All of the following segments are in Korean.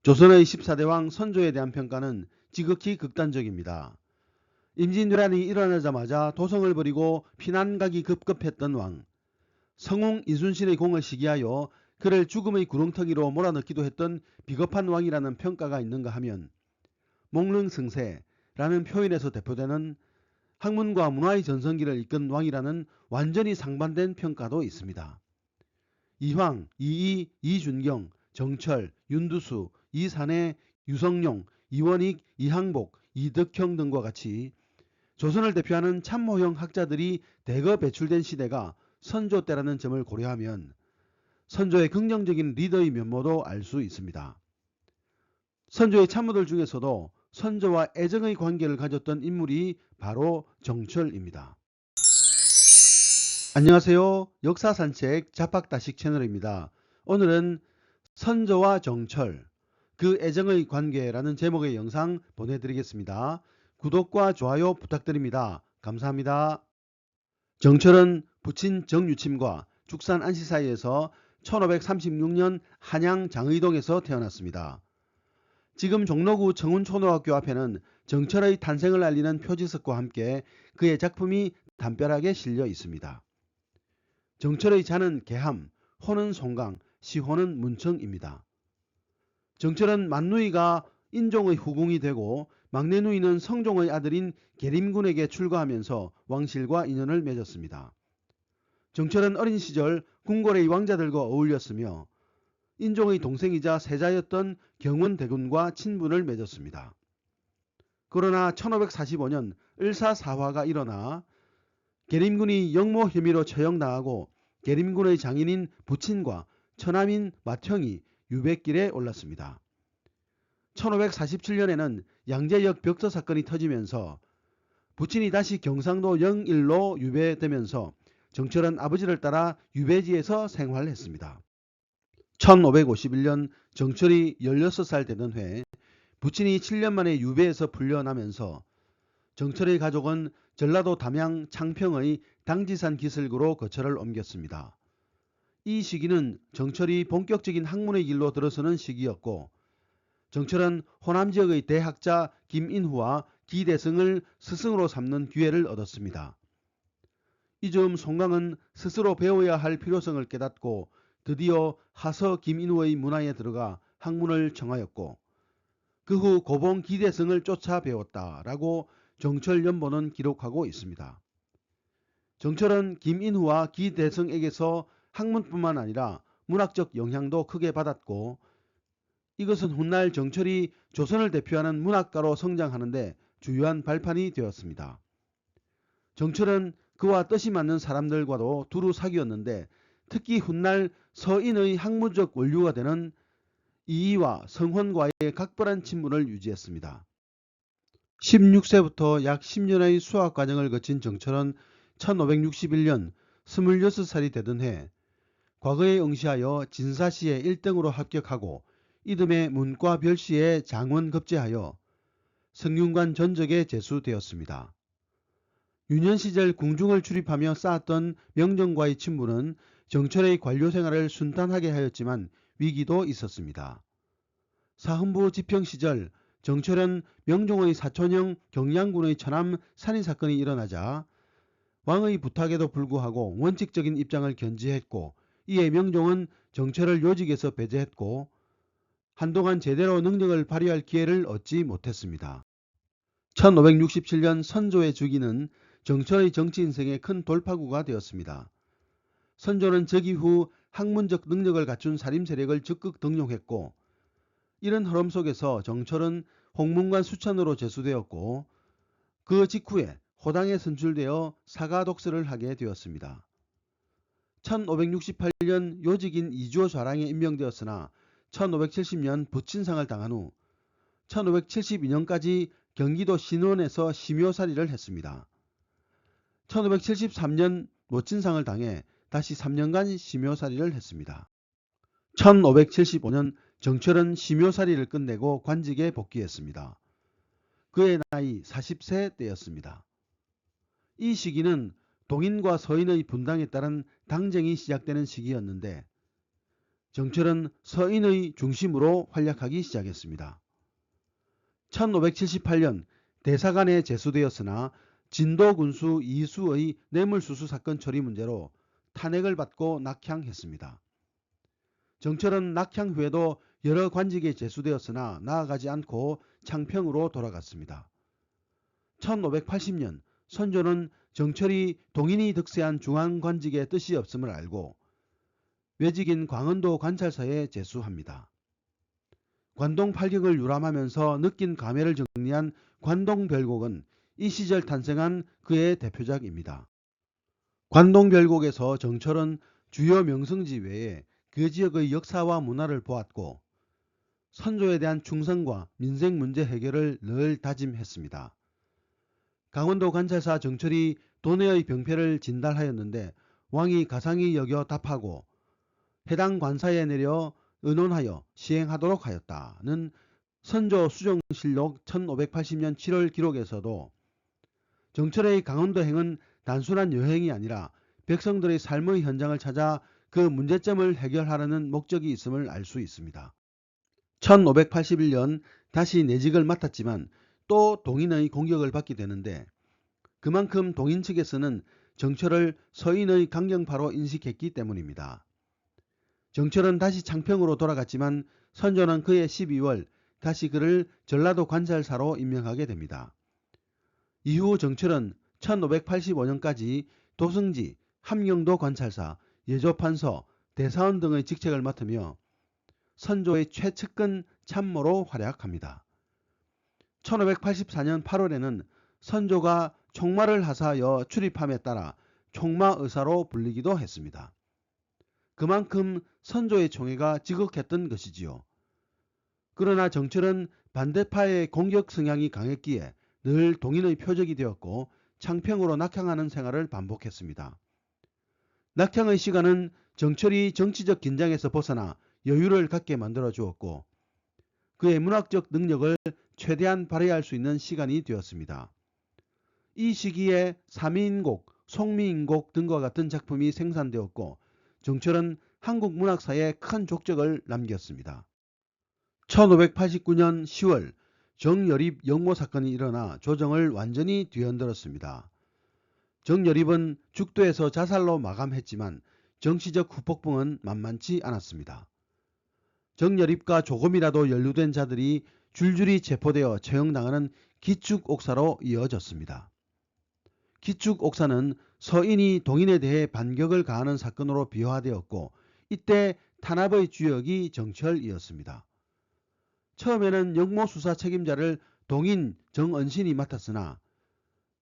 조선의 14대 왕 선조에 대한 평가는 지극히 극단적입니다. 임진왜란이 일어나자마자 도성을 버리고 피난 가기 급급했던 왕, 성웅 이순신의 공을 시기하여 그를 죽음의 구렁텅이로 몰아넣기도 했던 비겁한 왕이라는 평가가 있는가 하면 몽릉승세라는 표현에서 대표되는 학문과 문화의 전성기를 이끈 왕이라는 완전히 상반된 평가도 있습니다. 이황, 이이, 이준경, 정철, 윤두수, 이산해, 유성룡, 이원익, 이항복, 이덕형 등과 같이 조선을 대표하는 참모형 학자들이 대거 배출된 시대가 선조 때라는 점을 고려하면 선조의 긍정적인 리더의 면모도 알 수 있습니다. 선조의 참모들 중에서도 선조와 애정의 관계를 가졌던 인물이 바로 정철입니다. 안녕하세요. 역사산책 자팍다식 채널입니다. 오늘은 선조와 정철, 그 애정의 관계라는 제목의 영상 보내드리겠습니다. 구독과 좋아요 부탁드립니다. 감사합니다. 정철은 부친 정유침과 죽산 안씨 사이에서 1536년 한양 장의동에서 태어났습니다. 지금 종로구 청운초등학교 앞에는 정철의 탄생을 알리는 표지석과 함께 그의 작품이 담벼락에 실려 있습니다. 정철의 자는 계함, 호는 송강, 시호는 문청입니다. 정철은 맏누이가 인종의 후궁이 되고 막내 누이는 성종의 아들인 계림군에게 출가하면서 왕실과 인연을 맺었습니다. 정철은 어린 시절 궁궐의 왕자들과 어울렸으며 인종의 동생이자 세자였던 경원대군과 친분을 맺었습니다. 그러나 1545년 을사사화가 일어나 계림군이 역모 혐의로 처형당하고 계림군의 장인인 부친과 처남인 맏형이 유배길에 올랐습니다. 1547년에는 양재역 벽서 사건이 터지면서 부친이 다시 경상도 영일로 유배되면서 정철은 아버지를 따라 유배지에서 생활했습니다. 1551년 정철이 16살 되던 해 부친이 7년 만에 유배에서 풀려나면서 정철의 가족은 전라도 담양 창평의 당지산 기슭으로 거처를 옮겼습니다. 이 시기는 정철이 본격적인 학문의 길로 들어서는 시기였고 정철은 호남 지역의 대학자 김인후와 기대승을 스승으로 삼는 기회를 얻었습니다. 이 즈음 송강은 스스로 배워야 할 필요성을 깨닫고 드디어 하서 김인후의 문화에 들어가 학문을 청하였고 그 후 고봉 기대승을 쫓아 배웠다라고 정철연보는 기록하고 있습니다. 정철은 김인후와 기대승에게서 학문뿐만 아니라 문학적 영향도 크게 받았고 이것은 훗날 정철이 조선을 대표하는 문학가로 성장하는 데 주요한 발판이 되었습니다. 정철은 그와 뜻이 맞는 사람들과도 두루 사귀었는데 특히 훗날 서인의 학문적 원류가 되는 이이와 성헌과의 각별한 친분을 유지했습니다. 16세부터 약 10년의 수학 과정을 거친 정철은 1561년 26살이 되던 해 과거에 응시하여 진사시에 1등으로 합격하고 이듬해 문과 별시에 장원 급제하여 성균관 전적에 제수되었습니다. 유년 시절 궁중을 출입하며 쌓았던 명정과의 친분은 정철의 관료 생활을 순탄하게 하였지만 위기도 있었습니다. 사헌부 집행 시절 정철은 명종의 사촌형 경량군의 천암 살인 사건이 일어나자 왕의 부탁에도 불구하고 원칙적인 입장을 견지했고 이에 명종은 정철을 요직에서 배제했고 한동안 제대로 능력을 발휘할 기회를 얻지 못했습니다. 1567년 선조의 즉위는 정철의 정치 인생에 큰 돌파구가 되었습니다. 선조는 즉위 후 학문적 능력을 갖춘 사림 세력을 적극 등용했고 이런 흐름 속에서 정철은 홍문관 수천으로 제수되었고 그 직후에 호당에 선출되어 사가독서를 하게 되었습니다. 1568년 요직인 이주호 좌랑에 임명되었으나 1570년 부친상을 당한 후 1572년까지 경기도 신원에서 심요살이를 했습니다. 1573년 모친상을 당해 다시 3년간 심요살이를 했습니다. 1575년 정철은 심요살이를 끝내고 관직에 복귀했습니다. 그의 나이 40세 때였습니다. 이 시기는 동인과 서인의 분당에 따른 당쟁이 시작되는 시기였는데 정철은 서인의 중심으로 활약하기 시작했습니다. 1578년 대사관에 제수되었으나 진도군수 이수의 뇌물수수 사건 처리 문제로 탄핵을 받고 낙향했습니다. 정철은 낙향 후에도 여러 관직에 제수되었으나 나아가지 않고 창평으로 돌아갔습니다. 1580년 선조는 정철이 동인이 득세한 중앙관직에 뜻이 없음을 알고 외직인 광원도 관찰사에 제수합니다. 관동 팔경을 유람하면서 느낀 감회를 정리한 관동별곡은 이 시절 탄생한 그의 대표작입니다. 관동별곡에서 정철은 주요 명승지 외에 그 지역의 역사와 문화를 보았고 선조에 대한 충성과 민생 문제 해결을 늘 다짐했습니다. 강원도 관찰사 정철이 도내의 병폐를 진달하였는데 왕이 가상히 여겨 답하고 해당 관사에 내려 의논하여 시행하도록 하였다는 선조 수정실록 1580년 7월 기록에서도 정철의 강원도행은 단순한 여행이 아니라 백성들의 삶의 현장을 찾아 그 문제점을 해결하려는 목적이 있음을 알 수 있습니다. 1581년 다시 내직을 맡았지만 또 동인의 공격을 받게 되는데 그만큼 동인 측에서는 정철을 서인의 강경파로 인식했기 때문입니다. 정철은 다시 창평으로 돌아갔지만 선조는 그해 12월 다시 그를 전라도 관찰사로 임명하게 됩니다. 이후 정철은 1585년까지 도승지, 함경도 관찰사, 예조판서, 대사원 등의 직책을 맡으며 선조의 최측근 참모로 활약합니다. 1584년 8월에는 선조가 총마를 하사하여 출입함에 따라 총마의사로 불리기도 했습니다. 그만큼 선조의 총애가 지극했던 것이지요. 그러나 정철은 반대파의 공격 성향이 강했기에 늘 동인의 표적이 되었고 창평으로 낙향하는 생활을 반복했습니다. 낙향의 시간은 정철이 정치적 긴장에서 벗어나 여유를 갖게 만들어 주었고 그의 문학적 능력을 최대한 발휘할 수 있는 시간이 되었습니다. 이 시기에 삼위인곡, 송미인곡 등과 같은 작품이 생산되었고 정철은 한국 문학사에 큰 족적을 남겼습니다. 1589년 10월 정여립 영모 사건이 일어나 조정을 완전히 뒤흔들었습니다. 정여립은 죽도에서 자살로 마감했지만 정치적 후폭풍은 만만치 않았습니다. 정여립과 조금이라도 연루된 자들이 줄줄이 체포되어 처형당하는 기축옥사로 이어졌습니다. 기축옥사는 서인이 동인에 대해 반격을 가하는 사건으로 비화되었고 이때 탄압의 주역이 정철이었습니다. 처음에는 영모수사 책임자를 동인 정은신이 맡았으나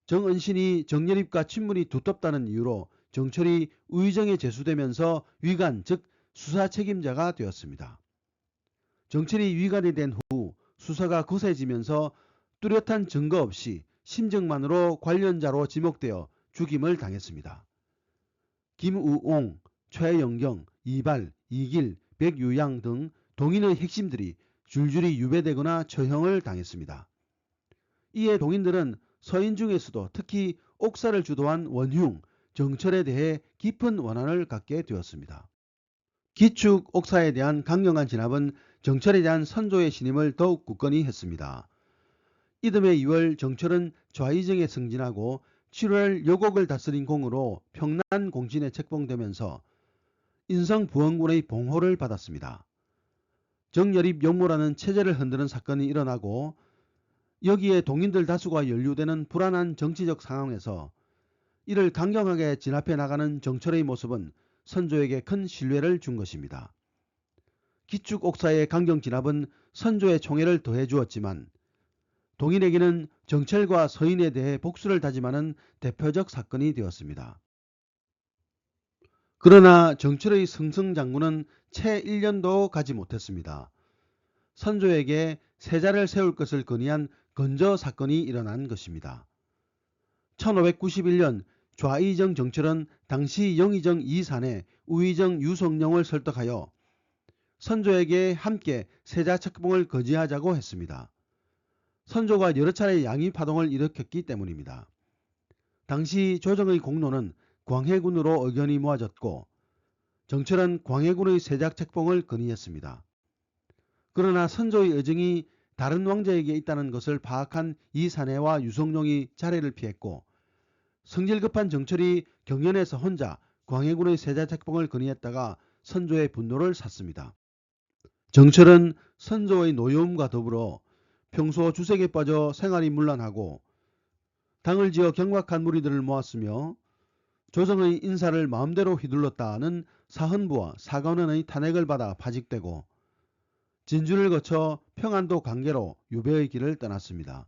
정은신이 정여립과 친분이 두텁다는 이유로 정철이 우의정에 제수되면서 위관 즉 수사 책임자가 되었습니다. 정철이 위관이 된 후 수사가 거세지면서 뚜렷한 증거 없이 심증만으로 관련자로 지목되어 죽임을 당했습니다. 김우옹, 최영경, 이발, 이길, 백유양 등 동인의 핵심들이 줄줄이 유배되거나 처형을 당했습니다. 이에 동인들은 서인 중에서도 특히 옥사를 주도한 원흉, 정철에 대해 깊은 원한을 갖게 되었습니다. 기축 옥사에 대한 강경한 진압은 정철에 대한 선조의 신임을 더욱 굳건히 했습니다. 이듬해 2월 정철은 좌의정에 승진하고 7월 여곡을 다스린 공으로 평난 공진에 책봉되면서 인성 부원군의 봉호를 받았습니다. 정여립 영모라는 체제를 흔드는 사건이 일어나고 여기에 동인들 다수가 연루되는 불안한 정치적 상황에서 이를 강경하게 진압해 나가는 정철의 모습은 선조에게 큰 신뢰를 준 것입니다. 기축옥사의 강경 진압은 선조의 총애를 더해 주었지만 동인에게는 정철과 서인에 대해 복수를 다짐하는 대표적 사건이 되었습니다. 그러나 정철의 승승장구는 채 1년도 가지 못했습니다. 선조에게 세자를 세울 것을 건의한 건저 사건이 일어난 것입니다. 1591년 좌의정 정철은 당시 영의정 이산에 우의정 유성룡을 설득하여 선조에게 함께 세자 책봉을 거지하자고 했습니다. 선조가 여러 차례 양위 파동을 일으켰기 때문입니다. 당시 조정의 공로는 광해군으로 의견이 모아졌고 정철은 광해군의 세작 책봉을 건의했습니다. 그러나 선조의 의정이 다른 왕자에게 있다는 것을 파악한 이사내와 유성룡이 자리를 피했고 성질 급한 정철이 경연에서 혼자 광해군의 세자 책봉을 건의했다가 선조의 분노를 샀습니다. 정철은 선조의 노여움과 더불어 평소 주색에 빠져 생활이 문란하고 당을 지어 경박한 무리들을 모았으며 조정의 인사를 마음대로 휘둘렀다는 사헌부와 사관원의 탄핵을 받아 파직되고 진주를 거쳐 평안도 관계로 유배의 길을 떠났습니다.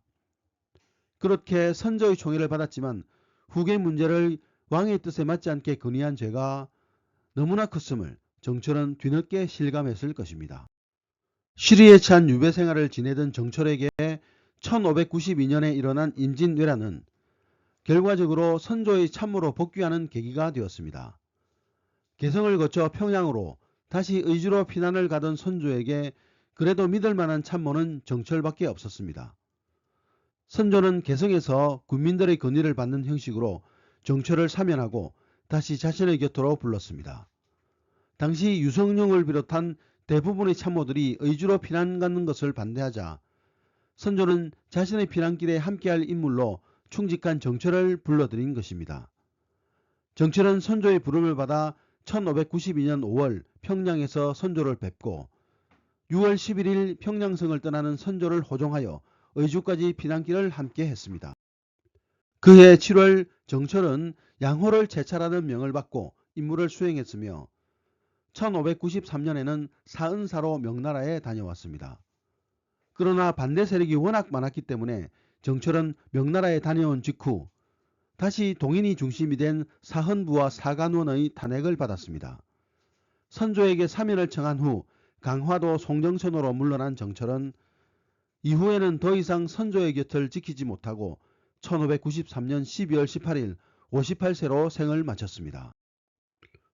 그렇게 선조의 총애를 받았지만 후계 문제를 왕의 뜻에 맞지 않게 건의한 죄가 너무나 컸음을 정철은 뒤늦게 실감했을 것입니다. 시리에 찬 유배 생활을 지내던 정철에게 1592년에 일어난 임진왜란은 결과적으로 선조의 참모로 복귀하는 계기가 되었습니다. 개성을 거쳐 평양으로 다시 의주로 피난을 가던 선조에게 그래도 믿을 만한 참모는 정철밖에 없었습니다. 선조는 개성에서 군민들의 건의를 받는 형식으로 정철을 사면하고 다시 자신의 곁으로 불렀습니다. 당시 유성룡을 비롯한 대부분의 참모들이 의주로 피난 가는 것을 반대하자 선조는 자신의 피난길에 함께할 인물로 충직한 정철을 불러들인 것입니다. 정철은 선조의 부름을 받아 1592년 5월 평양에서 선조를 뵙고 6월 11일 평양성을 떠나는 선조를 호종하여 의주까지 피난길을 함께 했습니다. 그해 7월 정철은 양호를 채찰하는 명을 받고 임무를 수행했으며 1593년에는 사은사로 명나라에 다녀왔습니다. 그러나 반대 세력이 워낙 많았기 때문에 정철은 명나라에 다녀온 직후 다시 동인이 중심이 된 사헌부와 사관원의 탄핵을 받았습니다. 선조에게 사면을 청한 후 강화도 송정천으로 물러난 정철은 이후에는 더 이상 선조의 곁을 지키지 못하고 1593년 12월 18일 58세로 생을 마쳤습니다.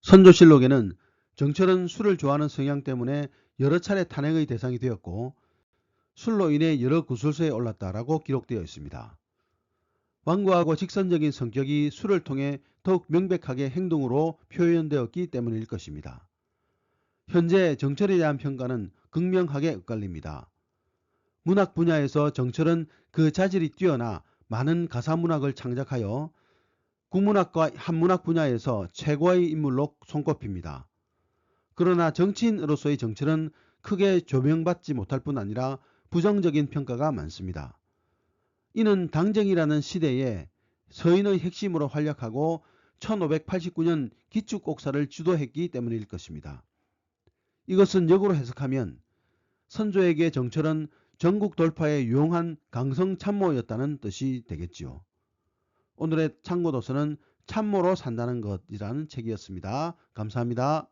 선조실록에는 정철은 술을 좋아하는 성향 때문에 여러 차례 탄핵의 대상이 되었고 술로 인해 여러 구술소에 올랐다라고 기록되어 있습니다. 완고하고 직선적인 성격이 술을 통해 더욱 명백하게 행동으로 표현되었기 때문일 것입니다. 현재 정철에 대한 평가는 극명하게 엇갈립니다. 문학 분야에서 정철은 그 자질이 뛰어나 많은 가사문학을 창작하여 국문학과 한문학 분야에서 최고의 인물로 손꼽힙니다. 그러나 정치인으로서의 정철은 크게 조명받지 못할 뿐 아니라 부정적인 평가가 많습니다. 이는 당정이라는 시대에 서인의 핵심으로 활약하고 1589년 기축곡사를 주도했기 때문일 것입니다. 이것은 역으로 해석하면 선조에게 정철은 전국 돌파에 유용한 강성 참모였다는 뜻이 되겠지요. 오늘의 참고도서는 참모로 산다는 것이라는 책이었습니다. 감사합니다.